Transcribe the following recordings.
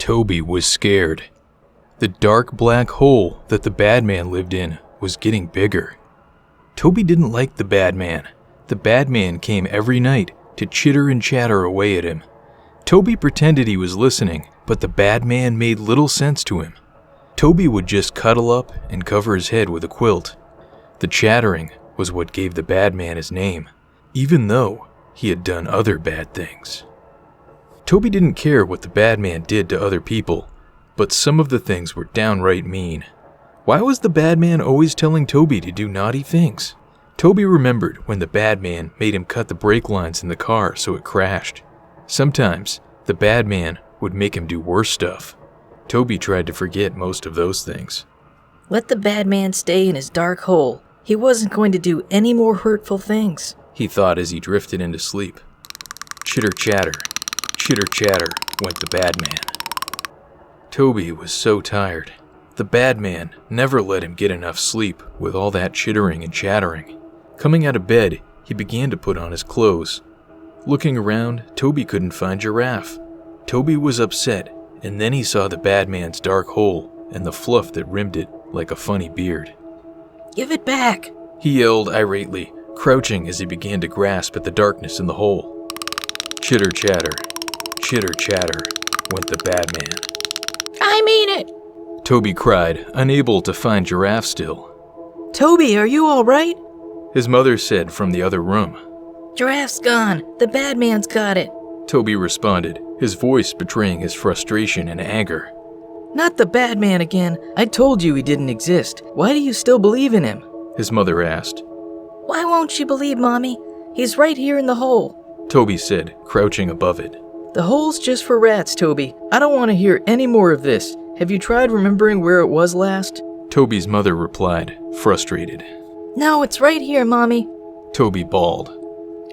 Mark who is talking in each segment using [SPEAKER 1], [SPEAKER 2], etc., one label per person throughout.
[SPEAKER 1] Tobey was scared. The dark black hole that the bad man lived in was getting bigger. Tobey didn't like the bad man. The bad man came every night to chitter and chatter away at him. Tobey pretended he was listening, but the bad man made little sense to him. Tobey would just cuddle up and cover his head with a quilt. The chattering was what gave the bad man his name, even though he had done other bad things. Tobey didn't care what the bad man did to other people, but some of the things were downright mean. Why was the bad man always telling Tobey to do naughty things? Tobey remembered when the bad man made him cut the brake lines in the car so it crashed. Sometimes, the bad man would make him do worse stuff. Tobey tried to forget most of those things.
[SPEAKER 2] Let the bad man stay in his dark hole. He wasn't going to do any more hurtful things,
[SPEAKER 1] he thought as he drifted into sleep. Chitter-chatter, chitter-chatter went the bad man. Tobey was so tired. The bad man never let him get enough sleep with all that chittering and chattering. Coming out of bed, he began to put on his clothes. Looking around, Tobey couldn't find Giraffe. Tobey was upset, and then he saw the bad man's dark hole and the fluff that rimmed it like a funny beard.
[SPEAKER 2] "Give it back,"
[SPEAKER 1] he yelled irately, crouching as he began to grasp at the darkness in the hole. Chitter-chatter, chitter-chatter went the bad man.
[SPEAKER 2] "I mean it,"
[SPEAKER 1] Tobey cried, unable to find Giraffe still.
[SPEAKER 2] "Tobey, are you all right?"
[SPEAKER 1] His mother said from the other room.
[SPEAKER 2] "Giraffe's gone. The bad man's got it,"
[SPEAKER 1] Tobey responded, his voice betraying his frustration and anger.
[SPEAKER 2] "Not the bad man again. I told you he didn't exist. Why do you still believe in him?"
[SPEAKER 1] His mother asked.
[SPEAKER 2] "Why won't you believe, Mommy? He's right here in the hole,"
[SPEAKER 1] Tobey said, crouching above it.
[SPEAKER 2] "The hole's just for rats, Tobey. I don't want to hear any more of this. Have you tried remembering where it was last?"
[SPEAKER 1] Tobey's mother replied, frustrated.
[SPEAKER 2] "No, it's right here, Mommy,"
[SPEAKER 1] Tobey bawled.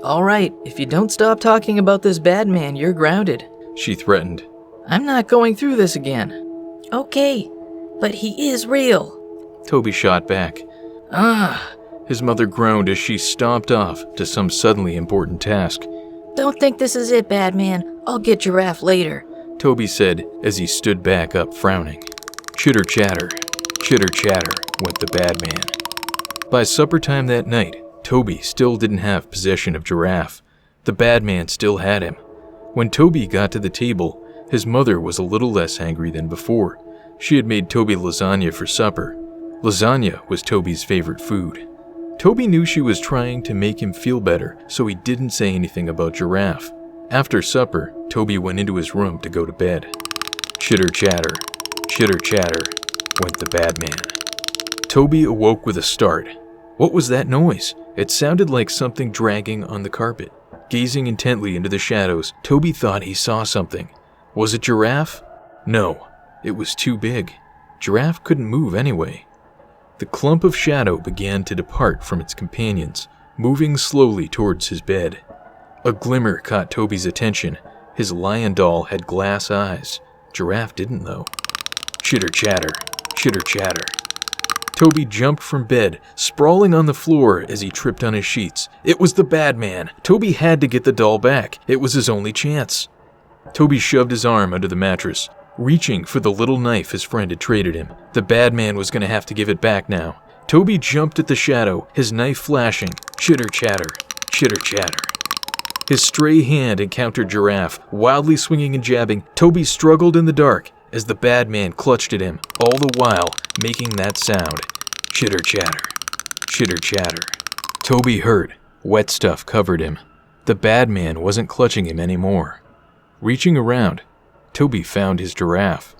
[SPEAKER 2] "All right, if you don't stop talking about this bad man, you're grounded,"
[SPEAKER 1] she threatened.
[SPEAKER 2] "I'm not going through this again." "Okay, but he is real,"
[SPEAKER 1] Tobey shot back. His mother groaned as she stomped off to some suddenly important task.
[SPEAKER 2] "Don't think this is it, bad man. I'll get Giraffe later,"
[SPEAKER 1] Tobey said as he stood back up, frowning. Chitter-chatter, chitter-chatter went the bad man. By supper time that night, Tobey still didn't have possession of Giraffe. The bad man still had him. When Tobey got to the table, his mother was a little less angry than before. She had made Tobey lasagna for supper. Lasagna was Tobey's favorite food. Tobey knew she was trying to make him feel better, so he didn't say anything about Giraffe. After supper, Tobey went into his room to go to bed. Chitter-chatter, chitter-chatter went the bad man. Tobey awoke with a start. What was that noise? It sounded like something dragging on the carpet. Gazing intently into the shadows, Tobey thought he saw something. Was it Giraffe? No, it was too big. Giraffe couldn't move anyway. The clump of shadow began to depart from its companions, moving slowly towards his bed. A glimmer caught Tobey's attention. His lion doll had glass eyes. Giraffe didn't, though. Chitter-chatter, chitter-chatter. Tobey jumped from bed, sprawling on the floor as he tripped on his sheets. It was the bad man. Tobey had to get the doll back. It was his only chance. Tobey shoved his arm under the mattress, reaching for the little knife his friend had traded him. The bad man was going to have to give it back now. Tobey jumped at the shadow, his knife flashing. Chitter-chatter, chitter-chatter. His stray hand encountered Giraffe, wildly swinging and jabbing. Tobey struggled in the dark as the bad man clutched at him, all the while making that sound. Chitter-chatter, chitter-chatter. Tobey hurt. Wet stuff covered him. The bad man wasn't clutching him anymore. Reaching around, Tobey found his Giraffe.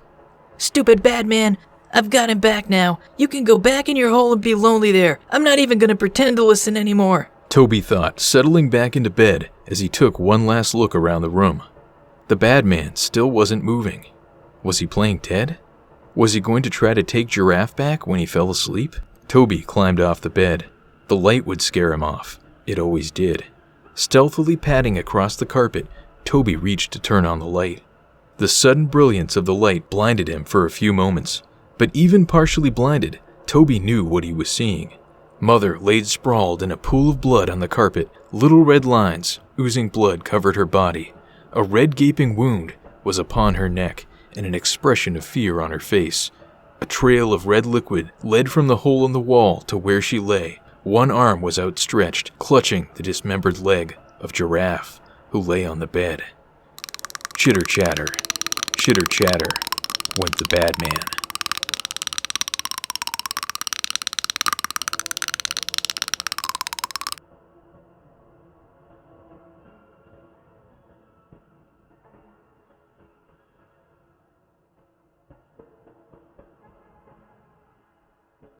[SPEAKER 2] "Stupid bad man, I've got him back now. You can go back in your hole and be lonely there. I'm not even going to pretend to listen anymore,"
[SPEAKER 1] Tobey thought, settling back into bed as he took one last look around the room. The bad man still wasn't moving. Was he playing dead? Was he going to try to take Giraffe back when he fell asleep? Tobey climbed off the bed. The light would scare him off. It always did. Stealthily padding across the carpet, Tobey reached to turn on the light. The sudden brilliance of the light blinded him for a few moments. But even partially blinded, Tobey knew what he was seeing. Mother laid sprawled in a pool of blood on the carpet. Little red lines, oozing blood, covered her body. A red gaping wound was upon her neck, and an expression of fear on her face. A trail of red liquid led from the hole in the wall to where she lay. One arm was outstretched, clutching the dismembered leg of Giraffe, who lay on the bed. Chitter-chatter, went the bad man.